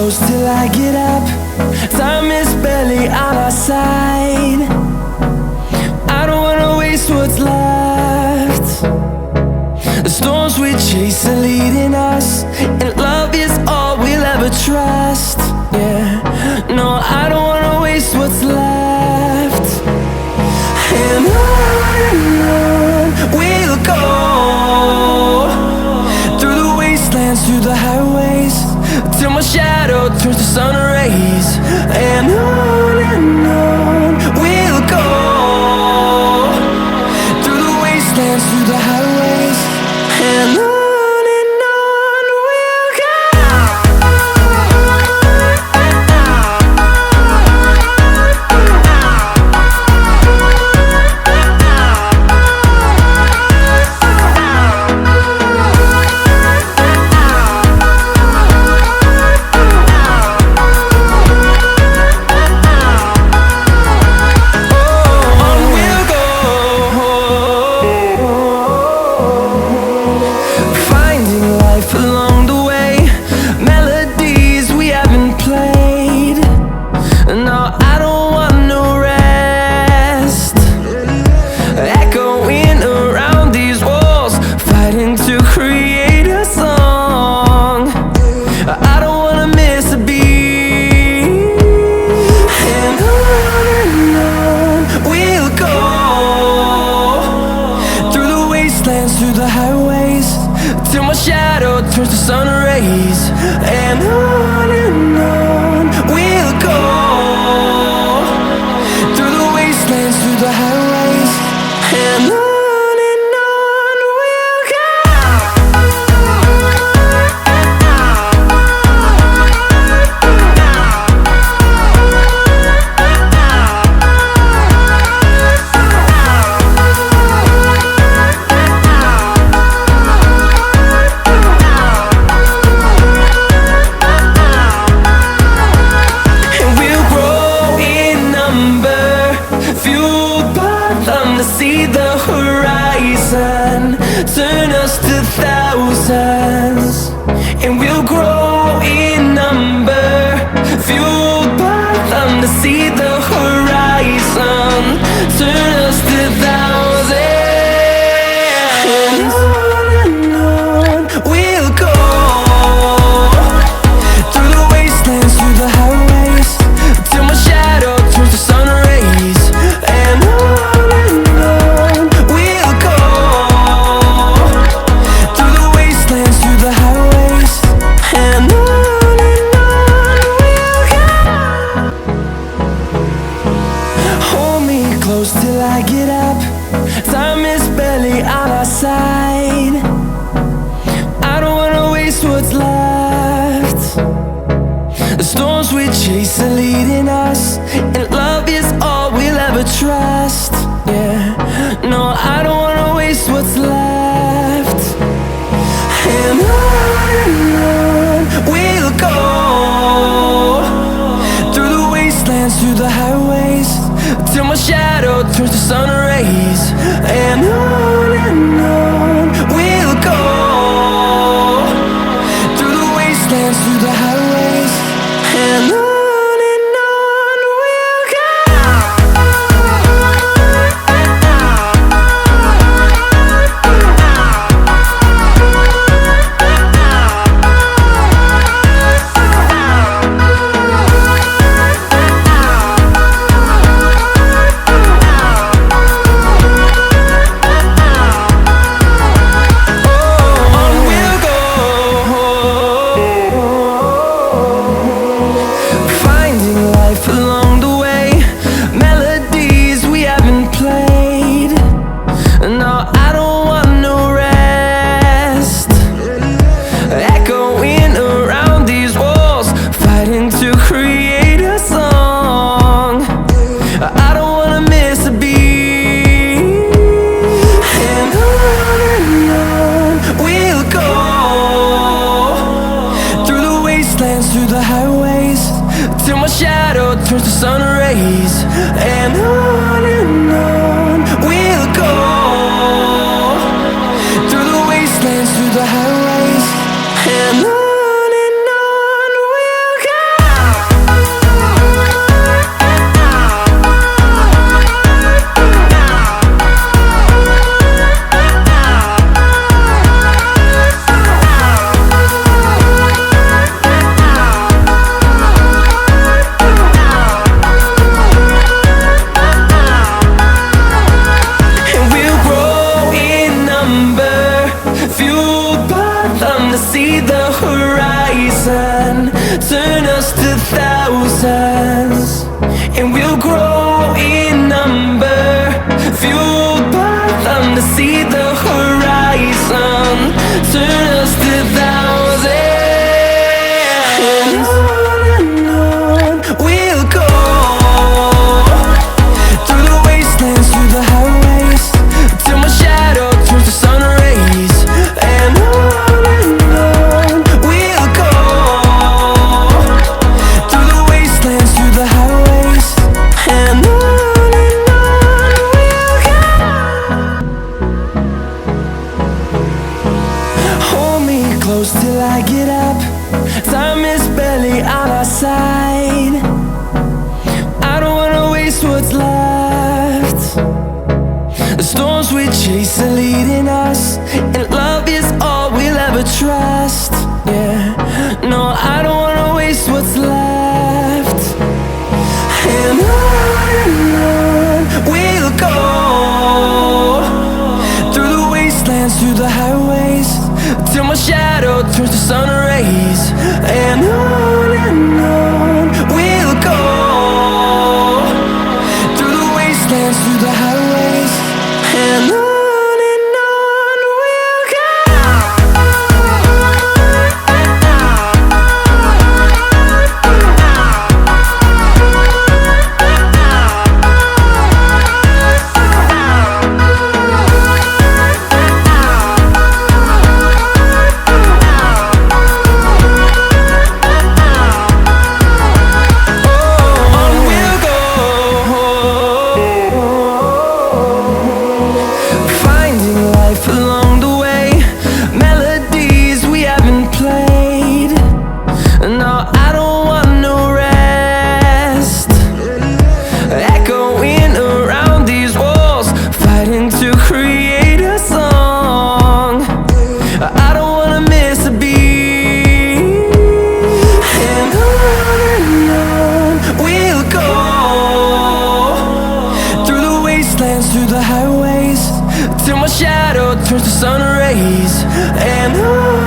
close till I get up. Time is barely on our side. I don't wanna waste what's left. The storms we chase are leading us, and love is all we'll ever trust. Yeah, no, I don't wanna waste what's left. And on we'll go, through the wastelands, through the highways, till my shadow turns to sun rays. And on we'll go, through the wastelands, through the highways, and on. Along the way, melodies we haven't played. No, I don't want no rest. Echoing around these walls, fighting to create a song. I don't wanna miss a beat. And on we'll go, through the wastelands, through the highways, till my shadow turns to sun rays. And on we'll go, through the wastelands, through the highways, and on we'll go. See the horizon, turn us to thousands, and we'll grow in number, fueled by them to see the horizon, turn us to thousands. And on we'll go, through the wastelands, through the highways, till my shadow turns to sun rays. And close till I get up. Time is barely on our side. I don't wanna waste what's left. The storms we chase are leading us, and love is all we'll ever trust. Yeah, no, I don't wanna waste what's left. And on we'll go, through the wastelands, through the highways, till my shadow turns to sun rays. And on we'll go, through the wastelands, through the highways, and on. Along the way, melodies we haven't played. No, I don't want no rest. Echoing around these walls, fighting to create a song. I don't wanna miss a beat. And on we'll go, through the wastelands, through the highways, till my shadow turns to sun rays. And on we'll go, through the wastelands, through the highways, and on we'll go. mountains, and we'll grow in number, fueled by them to see the horizon, turn us to thousands. And on we'll go, through the wastelands, through the highways, till my shadow turns to sun rays. And on we'll go, through the wastelands, through the highways. And on we'll go. Hold me close till I get up, time is barely on our side. I don't wanna waste what's left. The storms we chase are leading us, and love is all we'll ever trust. Yeah, no, I don't wanna waste what's left. And on we'll go, through the wastelands, through the highways, till my shadow turns to sun rays. And on we'll go, through the wastelands, through the highways. And on we'll go. Along the way, melodies we haven't played. No, I don't want no rest, echoing around these walls, fighting to create a song. I don't wanna miss a beat. And on we'll go, through the wastelands, through the highways, till my shadow turns to sun rays. And on